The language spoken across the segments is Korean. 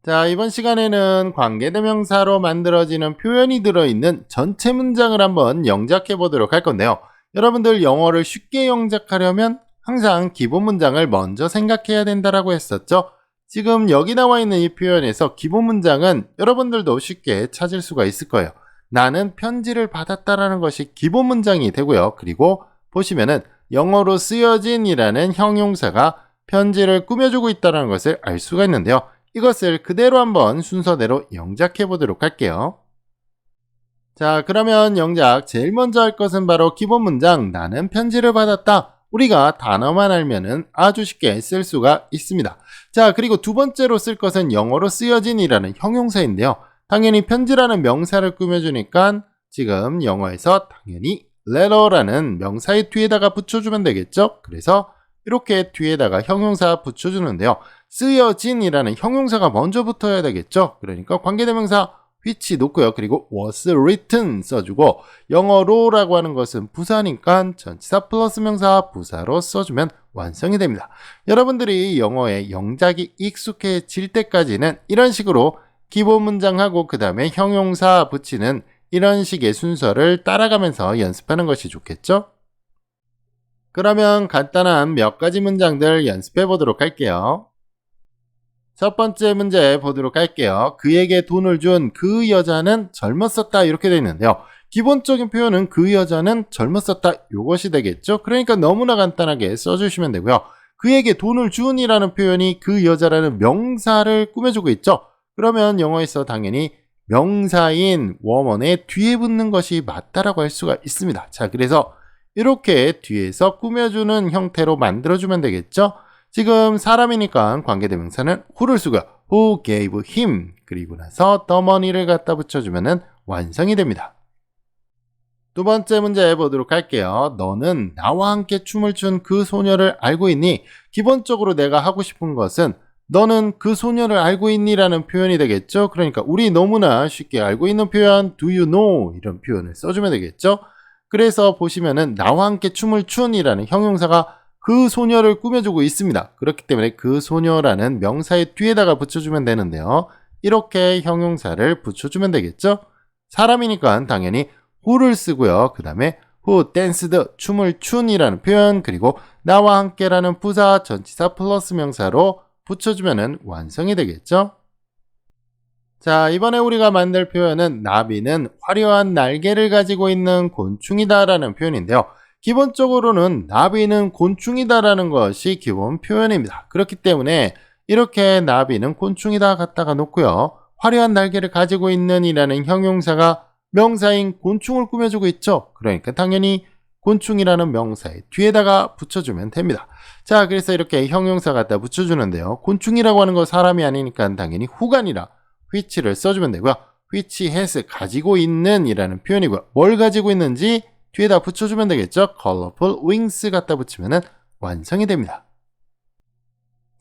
자, 이번 시간에는 관계대명사로 만들어지는 표현이 들어있는 전체 문장을 한번 영작해 보도록 할 건데요. 여러분들 영어를 쉽게 영작하려면 항상 기본 문장을 먼저 생각해야 된다라고 했었죠. 지금 여기 나와 있는 이 표현에서 기본 문장은 여러분들도 쉽게 찾을 수가 있을 거예요. 나는 편지를 받았다라는 것이 기본 문장이 되고요. 그리고 보시면은 영어로 쓰여진 이라는 형용사가 편지를 꾸며주고 있다는 것을 알 수가 있는데요. 이것을 그대로 한번 순서대로 영작해 보도록 할게요. 자, 그러면 영작 제일 먼저 할 것은 바로 기본 문장 나는 편지를 받았다. 우리가 단어만 알면은 아주 쉽게 쓸 수가 있습니다. 자, 그리고 두 번째로 쓸 것은 영어로 쓰여진 이라는 형용사인데요. 당연히 편지라는 명사를 꾸며주니까 지금 영어에서 당연히 letter라는 명사의 뒤에다가 붙여주면 되겠죠. 그래서 이렇게 뒤에다가 형용사 붙여주는데요. 쓰여진이라는 형용사가 먼저 붙어야 되겠죠. 그러니까 관계대명사 which 놓고요. 그리고 was written 써주고 영어로라고 하는 것은 부사니까 전치사 플러스 명사 부사로 써주면 완성이 됩니다. 여러분들이 영어에 영작이 익숙해질 때까지는 이런 식으로 기본 문장하고 그 다음에 형용사 붙이는 이런 식의 순서를 따라가면서 연습하는 것이 좋겠죠. 그러면 간단한 몇 가지 문장들 연습해 보도록 할게요. 첫 번째 문제 보도록 할게요. 그에게 돈을 준 그 여자는 젊었었다 이렇게 되어 있는데요. 기본적인 표현은 그 여자는 젊었었다 이것이 되겠죠. 그러니까 너무나 간단하게 써주시면 되고요. 그에게 돈을 준이라는 표현이 그 여자라는 명사를 꾸며주고 있죠. 그러면 영어에서 당연히 명사인 woman의 뒤에 붙는 것이 맞다라고 할 수가 있습니다. 자, 그래서 이렇게 뒤에서 꾸며주는 형태로 만들어주면 되겠죠. 지금 사람이니까 관계대명사는 who를 쓰고요. who gave him 그리고 나서 the money를 갖다 붙여주면 완성이 됩니다. 두 번째 문제 보도록 할게요. 너는 나와 함께 춤을 춘 그 소녀를 알고 있니? 기본적으로 내가 하고 싶은 것은 너는 그 소녀를 알고 있니? 라는 표현이 되겠죠. 그러니까 우리 너무나 쉽게 알고 있는 표현 do you know? 이런 표현을 써주면 되겠죠. 그래서 보시면은 나와 함께 춤을 춘이라는 형용사가 그 소녀를 꾸며주고 있습니다. 그렇기 때문에 그 소녀라는 명사의 뒤에다가 붙여주면 되는데요. 이렇게 형용사를 붙여주면 되겠죠. 사람이니까 당연히 who를 쓰고요. 그 다음에 who danced 춤을 춘이라는 표현 그리고 나와 함께라는 부사 전치사 플러스 명사로 붙여주면 완성이 되겠죠. 자, 이번에 우리가 만들 표현은 나비는 화려한 날개를 가지고 있는 곤충이다 라는 표현인데요. 기본적으로는 나비는 곤충이다 라는 것이 기본 표현입니다. 그렇기 때문에 이렇게 나비는 곤충이다 갖다가 놓고요. 화려한 날개를 가지고 있는 이라는 형용사가 명사인 곤충을 꾸며주고 있죠. 그러니까 당연히 곤충이라는 명사의 뒤에다가 붙여주면 됩니다. 자, 그래서 이렇게 형용사 갖다 붙여주는데요. 곤충이라고 하는 거 사람이 아니니까 당연히 who가 아니라 which를 써주면 되고요. which has 가지고 있는 이라는 표현이고요. 뭘 가지고 있는지 뒤에다 붙여주면 되겠죠. colorful wings 갖다 붙이면 완성이 됩니다.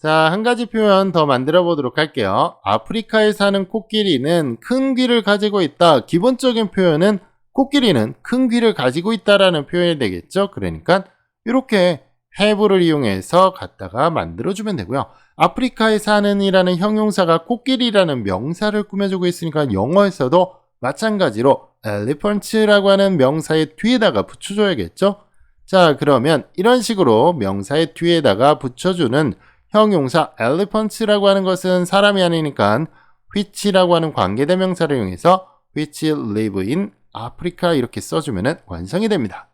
자, 한 가지 표현 더 만들어 보도록 할게요. 아프리카에 사는 코끼리는 큰 귀를 가지고 있다. 기본적인 표현은 코끼리는 큰 귀를 가지고 있다라는 표현이 되겠죠. 그러니까 이렇게 have를 이용해서 갖다가 만들어주면 되고요. 아프리카에 사는 이라는 형용사가 코끼리라는 명사를 꾸며주고 있으니까 영어에서도 마찬가지로 elephants라고 하는 명사의 뒤에다가 붙여줘야겠죠. 자, 그러면 이런 식으로 명사의 뒤에다가 붙여주는 형용사 elephants라고 하는 것은 사람이 아니니까 which라고 하는 관계대명사를 이용해서 which live in Africa 이렇게 써주면 완성이 됩니다.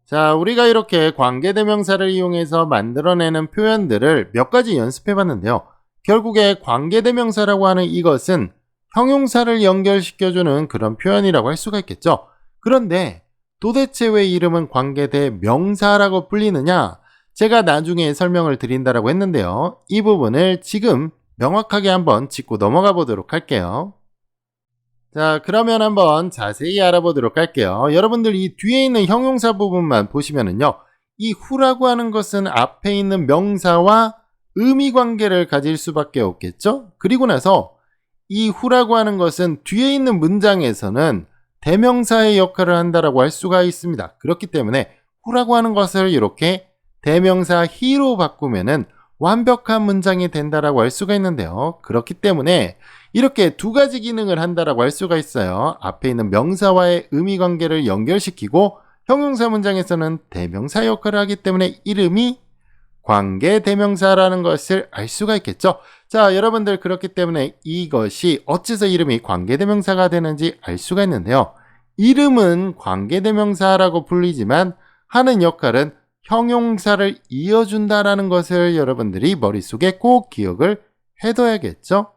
자, 우리가 이렇게 관계대명사를 이용해서 만들어내는 표현들을 몇 가지 연습해 봤는데요. 결국에 관계대명사라고 하는 이것은 형용사를 연결시켜주는 그런 표현이라고 할 수가 있겠죠. 그런데 도대체 왜 이름은 관계대명사라고 불리느냐? 제가 나중에 설명을 드린다라고 했는데요. 이 부분을 지금 명확하게 한번 짚고 넘어가 보도록 할게요. 자, 그러면 한번 자세히 알아보도록 할게요. 여러분들 이 뒤에 있는 형용사 부분만 보시면은요. 이 who라고 하는 것은 앞에 있는 명사와 의미 관계를 가질 수밖에 없겠죠? 그리고 나서 이 who라고 하는 것은 뒤에 있는 문장에서는 대명사의 역할을 한다라고 할 수가 있습니다. 그렇기 때문에 who라고 하는 것을 이렇게 대명사 he로 바꾸면은 완벽한 문장이 된다라고 할 수가 있는데요. 그렇기 때문에 이렇게 두 가지 기능을 한다라고 할 수가 있어요. 앞에 있는 명사와의 의미 관계를 연결시키고 형용사 문장에서는 대명사 역할을 하기 때문에 이름이 관계 대명사라는 것을 알 수가 있겠죠. 자, 여러분들 그렇기 때문에 이것이 어째서 이름이 관계 대명사가 되는지 알 수가 있는데요. 이름은 관계 대명사라고 불리지만 하는 역할은 형용사를 이어준다라는 것을 여러분들이 머릿속에 꼭 기억을 해둬야겠죠.